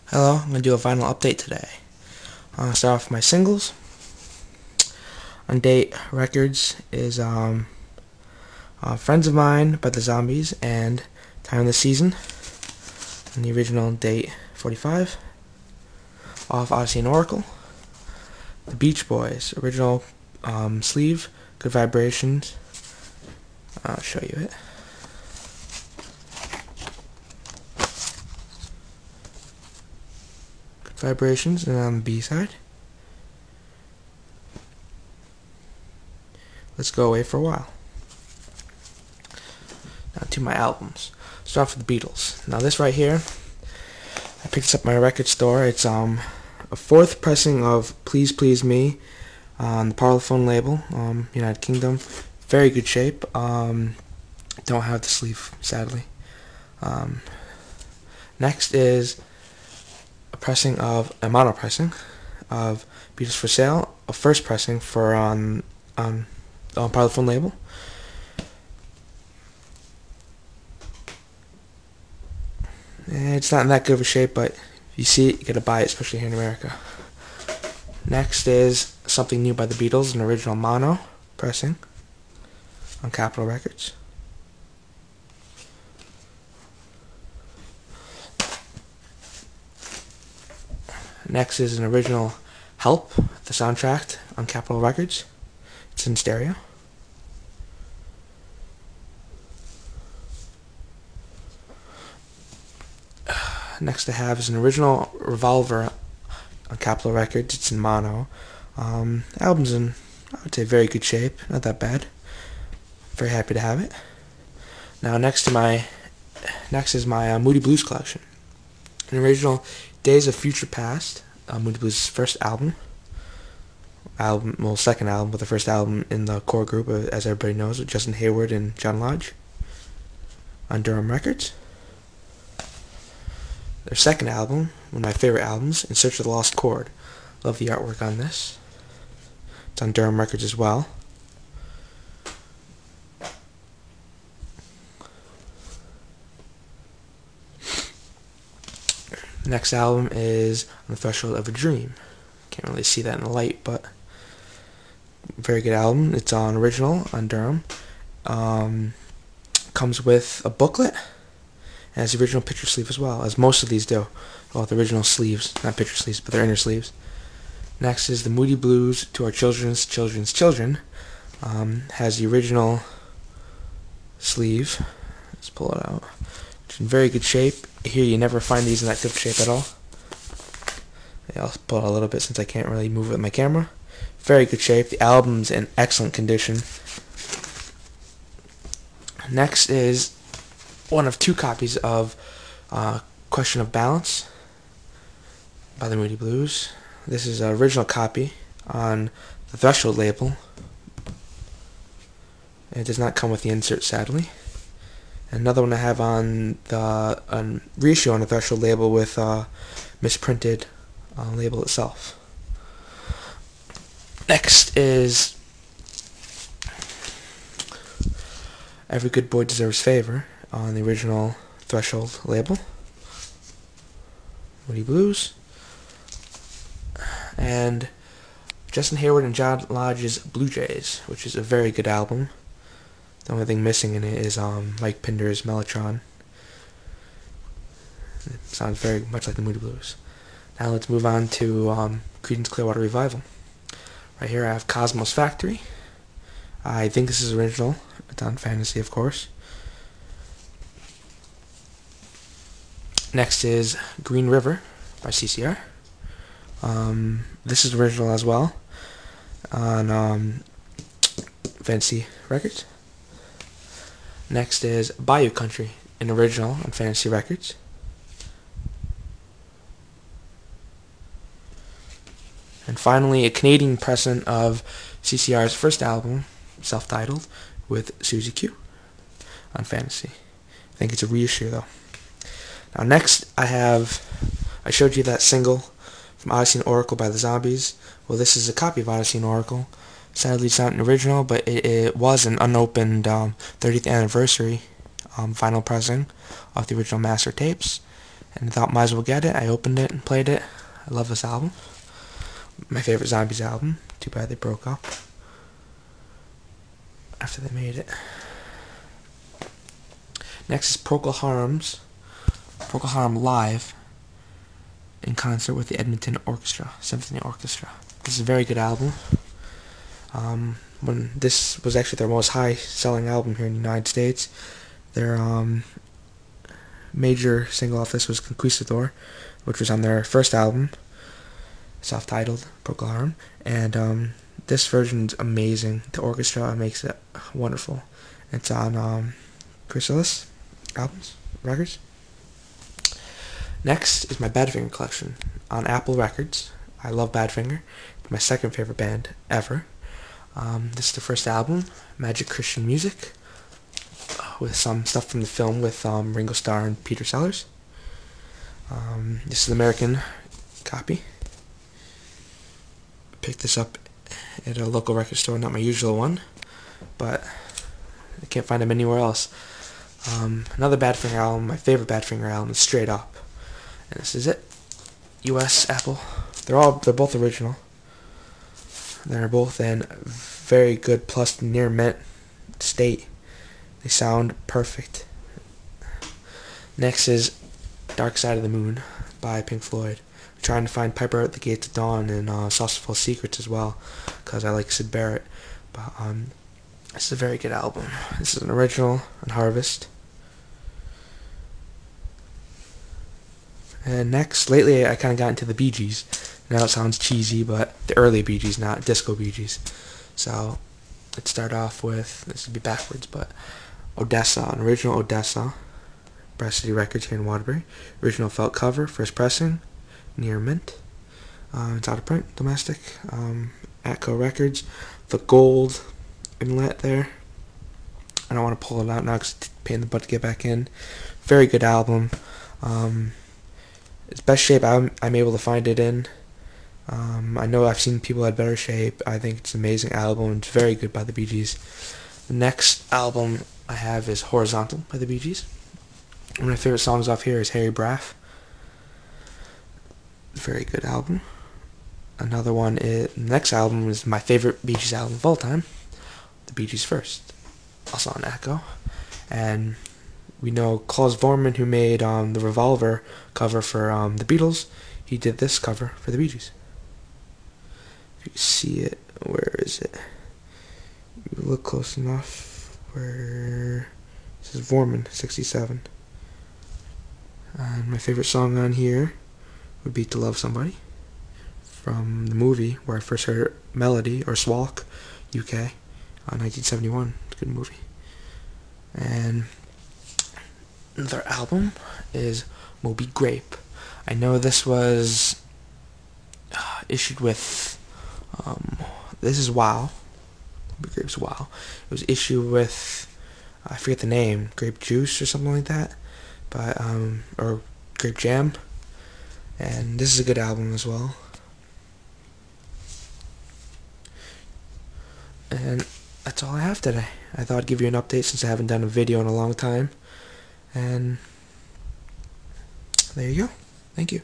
Hello, I'm going to do a vinyl update today. I'm going to start off with my singles. On date records is Friends of Mine by the Zombies and Time of the Season. And the original date 45. Off Odyssey and Oracle. The Beach Boys, original sleeve, Good Vibrations. I'll show you it. Good Vibrations, and on the B side, Let's Go Away for a While. Now to my albums. Start off with the Beatles. Now this right here, I picked this up at my record store. It's a fourth pressing of Please Please Me on the Parlophone label, United Kingdom. Very good shape. Don't have the sleeve, sadly. Next is a mono pressing of Beatles for Sale, a first pressing for on Parlophone label. It's not in that good of a shape, but if you see it, you gotta buy it, especially here in America. Next is Something New by the Beatles, an original mono pressing on Capitol Records. Next is an original Help, the soundtrack on Capitol Records. It's in stereo. Next I have is an original Revolver on Capitol Records. It's in mono. Album's in, I would say, very good shape. Not that bad. Very happy to have it. Now next is my Moody Blues collection. An original Days of Future Past, Moody Blues' first album. Second album, but the first album in the core group, as everybody knows, with Justin Hayward and John Lodge on Durham Records. Their second album, one of my favorite albums, In Search of the Lost Chord. Love the artwork on this. It's on Durham Records as well. Next album is On the Threshold of a Dream. Can't really see that in the light, but very good album. It's on original on Durham. Comes with a booklet. And has the original picture sleeve as well, as most of these do. Well, the original sleeves, not picture sleeves, but their inner sleeves. Next is the Moody Blues to Our Children's Children. Has the original sleeve. Let's pull it out. It's in very good shape. Here you never find these in that good shape at all. Yeah, I'll pull it out a little bit since I can't really move it with my camera. Very good shape. The album's in excellent condition. Next is one of two copies of Question of Balance by the Moody Blues. This is an original copy on the Threshold label. It does not come with the insert, sadly. Another one I have on the reissue on the Threshold label with misprinted label itself. Next is Every Good Boy Deserves Favor on the original Threshold label, Moody Blues, and Justin Hayward and John Lodge's Blue Jays, which is a very good album. The only thing missing in it is Mike Pinder's Mellotron. It sounds very much like the Moody Blues. Now let's move on to Creedence Clearwater Revival. Right here I have Cosmos Factory. I think this is original. It's on Fantasy, of course. Next is Green River by CCR. This is original as well on Fantasy Records. Next is Bayou Country, an original on Fantasy Records. And finally, a Canadian pressing of CCR's first album, self-titled, with Susie Q on Fantasy. I think it's a reissue though. Now next I showed you that single from Odyssey and Oracle by the Zombies. Well, this is a copy of Odyssey and Oracle. Sadly, it's not an original, but it was an unopened 30th anniversary vinyl pressing of the original master tapes. and I thought might as well get it. I opened it and played it. I love this album. My favorite Zombies album. Too bad they broke up after they made it. Next is Procol Harum live in concert with the Edmonton Symphony Orchestra. This is a very good album. When this was actually their most high-selling album here in the United States, their major single off this was Conquistador, which was on their first album, self-titled Procol Harum, and this version's amazing. The orchestra makes it wonderful. It's on Chrysalis records. Next is my Badfinger collection on Apple Records. I love Badfinger. It's my second favorite band ever. This is the first album, Magic Christian Music, with some stuff from the film with Ringo Starr and Peter Sellers. This is the American copy. Picked this up at a local record store, not my usual one, but I can't find them anywhere else. Another Badfinger album, my favorite Badfinger album, is Straight Up, and this is it. U.S. Apple. They're both original. They're both in very good plus near mint state. They sound perfect. Next is Dark Side of the Moon by Pink Floyd. I'm trying to find Piper at the Gates of Dawn and Saucerful Secrets as well, because I like Syd Barrett. But this is a very good album. This is an original on Harvest. And next, lately I kind of got into the Bee Gees. Now it sounds cheesy, but the early Bee Gees, not disco Bee Gees. So let's start off with, this would be backwards, but Odessa, an original Odessa, Brass City Records here in Waterbury. Original felt cover, first pressing, near mint. It's out of print, domestic. Atco Records, the gold inlet there. I don't want to pull it out now because it's a pain in the butt to get back in. Very good album. It's best shape I'm able to find it in. I know I've seen people had better shape. I think it's an amazing album. It's very good by the Bee Gees. The next album I have is Horizontal by the Bee Gees. One of my favorite songs off here is Harry Braff. Very good album. Another one is, the next album is my favorite Bee Gees album of all time, The Bee Gees First, also on Echo. And we know Klaus Vormann, who made the Revolver cover for the Beatles. He did this cover for the Bee Gees. If you see it, where is it? You look close enough. Where this is Vormann, 67. And my favorite song on here would be To Love Somebody, from the movie where I first heard Melody, or Swalk, UK, 1971. It's a good movie. And their album is Moby Grape. I know this was issued with, this is Wow. Moby Grape's Wow. It was issued with, I forget the name, Grape Juice or something like that, but or Grape Jam. And this is a good album as well. And that's all I have today. I thought I'd give you an update since I haven't done a video in a long time. And there you go. Thank you.